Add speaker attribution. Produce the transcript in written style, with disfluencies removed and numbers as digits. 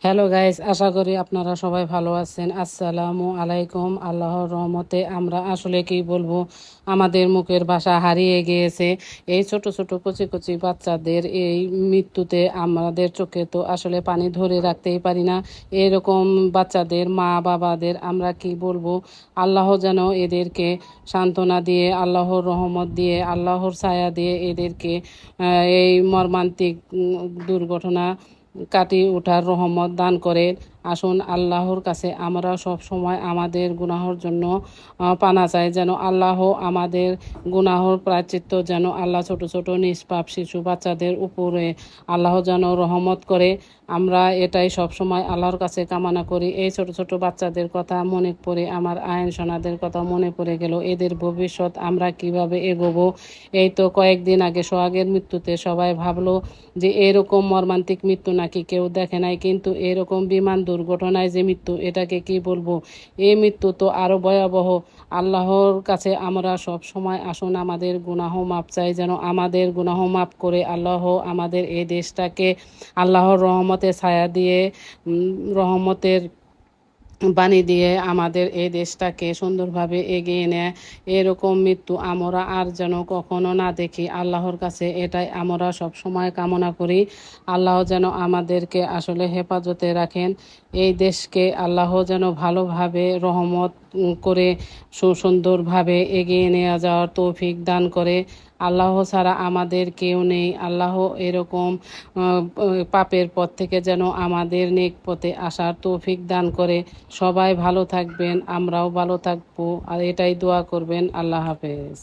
Speaker 1: Hello guys, আশা করি আপনারা সবাই ভালো আছেন। আসসালামু আলাইকুম। আল্লাহর রহমতে আমরা আসলে কি বলবো, আমাদের মুখের ভাষা হারিয়ে গিয়েছে। এই ছোট ছোট কচি কচি বাচ্চাদের এই মৃত্যুতে আমাদের চোখে তো আসলে পানি ধরে রাখতেই পারি না। এরকম বাচ্চাদের মা বাবাদের আমরা কি বলবো, আল্লাহ যেন এদেরকে সান্ত্বনা দিয়ে, আল্লাহর রহমত দিয়ে, আল্লাহর ছায়া দিয়ে এদেরকে এই মর্মান্তিক দুর্ঘটনা কাটিয়ে ওঠার রহমত দান করেন। আসুন আল্লাহর কাছে আমরা সব সময় আমাদের গুনাহর জন্য পানা চাই, যেন আল্লাহ আমাদের গুনাহর প্রায়শ্চিত্ত যেন আল্লাহ ছোট ছোট নিষ্পাপ শিশু বাচ্চাদের উপরে আল্লাহ যেন রহমত করে। আমরা এটাই সব সময় আল্লাহর কাছে কামনা করি। এই ছোট ছোট বাচ্চাদের কথা মনে পড়ে আমার আইন সোনাদের কথা মনে পড়ে গেল। এদের ভবিষ্যৎ আমরা কিভাবে এগোবো। এই তো কয়েকদিন আগে সোহাগের মৃত্যুতে সবাই ভাবলো যে এরকম মর্মান্তিক মৃত্যু নাকি কেউ দেখে নাই, কিন্তু এরকম বিমান দুর্ঘটনায় যে মৃত্যু, এটাকে কি বলবো। এই মৃত্যু তো আরো ভয়াবহ। আল্লাহর কাছে আমরা সব সময় আসুন আমাদের গুনাহ মাপ চাই, যেন আমাদের গুনাহ মাপ করে আল্লাহ আমাদের এই দেশটাকে আল্লাহর রহমতে ছায়া দিয়ে, রহমতের বাণী দিয়ে আমাদের এই দেশটাকে সুন্দরভাবে এগিয়ে নেয়। এরকম মৃত্যু আমরা আর যেন কখনো না দেখি। আল্লাহর কাছে এটাই আমরা সব সময় কামনা করি। আল্লাহ যেন আমাদেরকে আসলে হেফাজতে রাখেন। এই দেশকে আল্লাহ যেন ভালোভাবে রহমত করে সুন্দরভাবে এগিয়ে নিয়ে যাওয়ার তৌফিক দান করে। আল্লাহ ছাড়া আমাদের কেউ নেই। আল্লাহ এরকম পাপের পথ থেকে যেন আমাদের নেক পথে আসার তৌফিক দান করে। সবাই ভালো থাকবেন, আমরাও ভালো থাকবো, আর এটাই দোয়া করবেন। আল্লাহ হাফেজ।